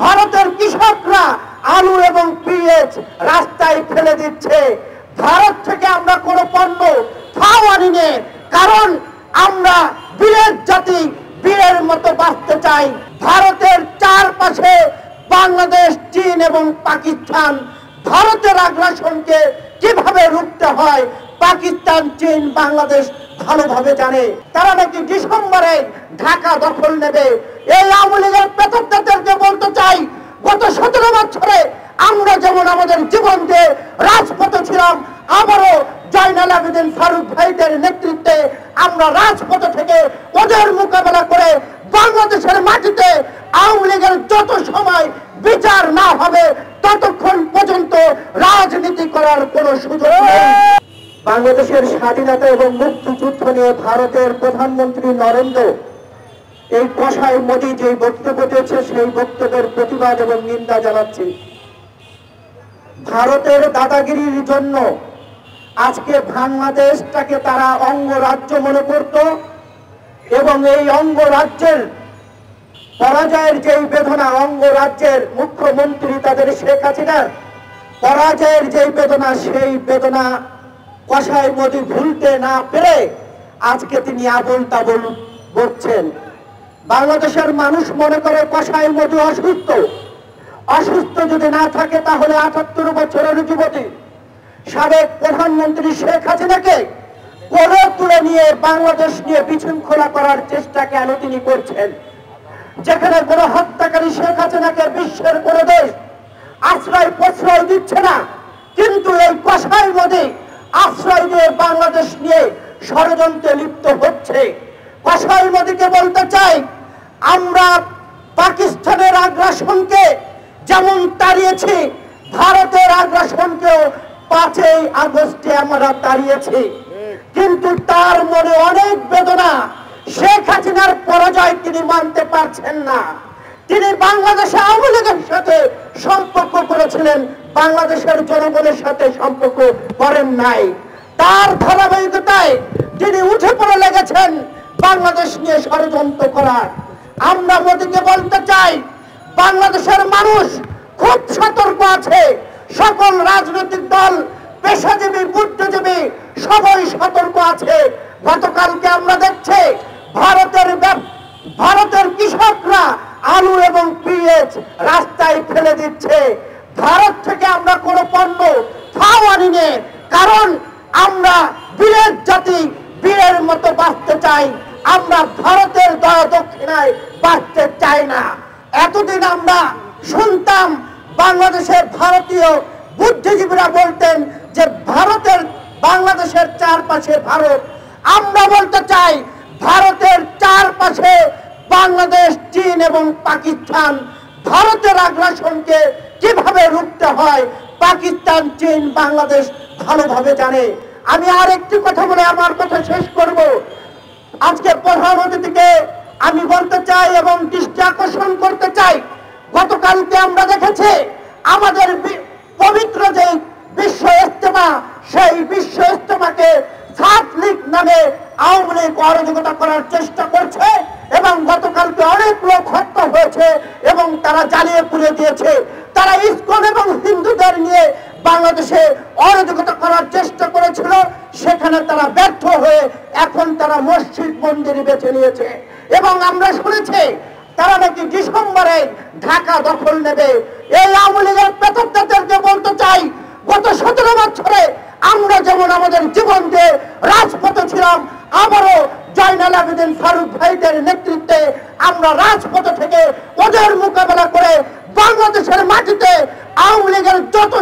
ভারতের কৃষকরা আলু এবং পেঁয়াজ রাস্তায় ফেলে দিচ্ছে। ভারত থেকে আমরা কোনো পণ্য খাও আনি নে, কারণ আমরা বীরের জাতি, বীরের মতো বাঁচতে চাই। ভারতের চারপাশে বাংলাদেশ, চীন এবং পাকিস্তান। ভারতের আগ্রাসনকে কিভাবে রুখতে হয় পাকিস্তান, চীন, বাংলাদেশ ভালোভাবে জানে। তারা নাকি ডিসেম্বরে ঢাকা দখল নেবে। এই আওয়ামী লীগের পেতরদেরকে বলতে চাই, গত 17 বছরে আমরা যেমন আমাদের জীবন দিয়ে রাজপথে ছিলাম, আবারও জয়নাল আবেদিন ফারুক ভাইদের নেতৃত্বে আমরা রাজপথে থেকে ওদের মোকাবেলা করে বাংলাদেশের মাটিতে আওয়ামী লীগের যত সময় বিচার না হবে ততক্ষণ পর্যন্ত রাজনীতি করার কোনো সুযোগ নেই। বাংলাদেশের স্বাধীনতা এবং মুক্তিযুদ্ধ নিয়ে ভারতের প্রধানমন্ত্রী নরেন্দ্র এই কসাই মোদী যে বক্তব্য দিয়েছে সেই বক্তব্যের প্রতিবাদ এবং নিন্দা জানাচ্ছি। ভারতের দাদাগিরির জন্য আজকে বাংলাদেশটাকে তারা অঙ্গরাজ্য মনে করত এবং এই অঙ্গরাজ্যের পরাজয়ের যেই বেদনা, অঙ্গরাজ্যের মুখ্যমন্ত্রী তাদের শেখ হাসিনা পরাজয়ের যেই বেদনা, সেই বেদনা কসাই মোদী ভুলতে না পেরে আজকে তিনি আবোল তাবোল বলছেন। বাংলাদেশের মানুষ মনে করে কসাই মোদী অসুস্থ। অসুস্থ যদি না থাকে তাহলে ৭৮ বছরের যুবতী সাবেক প্রধানমন্ত্রী শেখ হাসিনাকে কোলে তুলে নিয়ে বাংলাদেশ নিয়ে বিশৃঙ্খলা করার চেষ্টা কেন তিনি করছেন? যেখানে কোনো হত্যাকারী শেখ হাসিনাকে বিশ্বের কোনো দেশ আশ্রয় প্রশ্রয় দিচ্ছে না, কিন্তু এই কসাই মোদী আশ্রয় দিয়ে বাংলাদেশ নিয়ে ষড়যন্ত্রে লিপ্ত হচ্ছে। কসাই মোদীকে বলতে চাই, আমরা পাকিস্তানের আগ্রাসনকে যেমন তাড়িয়েছি, ভারতের আগ্রাসনকেও 5ই আগস্টে আমরা তাড়িয়েছি, কিন্তু তার মনে অনেক বেদনা। শেখ হাসিনার পরাজয় তিনি মানতে পারছেন না। তিনি বাংলাদেশে আওয়ামী লীগের সাথে সম্পর্ক করেছিলেন, বাংলাদেশের জনগণের সাথে সম্পর্ক করেন নাই। তার ধারাবাহিকতায় তিনি উঠে পড়ে লেগেছেন বাংলাদেশ নিয়ে ষড়যন্ত্র করার। আমরা মোদীকে বলতে চাই, বাংলাদেশের মানুষ খুব সতর্ক আছে। সকল রাজনৈতিক দল, পেশাজীবী, বুদ্ধিজীবী সবাই সতর্ক আছে। গতকালকে আমরা দেখছি ভারতের কৃষকরা আলু এবং পেঁয়াজ রাস্তায় ফেলে দিচ্ছে। ভারত থেকে আমরা কোনো পণ্য খাও আনি নে, কারণ আমরা বীরের জাতি, বীরের মতো বাঁচতে চাই। আমরা ভারতের দয়া দক্ষিণায় বাঁচতে চাই না। এতদিন আমরা শুনতাম বাংলাদেশের ভারতীয় বুদ্ধিজীবীরা বলতেন যে বাংলাদেশের চারপাশে ভারত। আমরা বলতে চাই, ভারতের চারপাশে বাংলাদেশ, চীন এবং পাকিস্তান। ভারতের আগ্রাসনকে কিভাবে রুখতে হয় পাকিস্তান, চীন, বাংলাদেশ ভালোভাবে জানে। আমি আর একটি কথা বলে আমার কথা শেষ করব। আজকে প্রধান অতিথিকে আমি বলতে চাই এবং দৃষ্টি আকর্ষণ করতে চাই, গতকালকে আমরা দেখেছি আমাদের পবিত্র যে বিশ্ব ইজতেমা, সেই বিশ্ব ইজতেমাকে ছাত্রলীগ নামে আওয়ামী লীগ অরাজকতা করার চেষ্টা করছে এবং গতকালকে অনেক লোক হত্যা হয়েছে এবং তারা জ্বালিয়ে পুড়িয়ে দিয়েছে। তারা ইসকন এবং হিন্দুদের নিয়ে বাংলাদেশে অরাজকতা করার চেষ্টা করেছিল, সেখানে তারা ব্যর্থ হয়ে এখন তারা মসজিদ মন্দির বেছে নিয়েছে এবং আমরা শুনেছি তারা নাকি ডিসেম্বরে ঢাকা দখল নেবে। এই আওয়ামী লীগের পেতরদেরকে বলতে চাই, গত 17 বছরে আমরা যেমন আমাদের জীবন দিয়ে রাজপথে ছিলাম, আবারও জয়নাল আবেদিন ফারুক ভাইদের নেতৃত্বে আমরা রাজপথে থেকে ওদের মোকাবেলা করে বাংলাদেশের মাটিতে আওয়ামী লীগের যত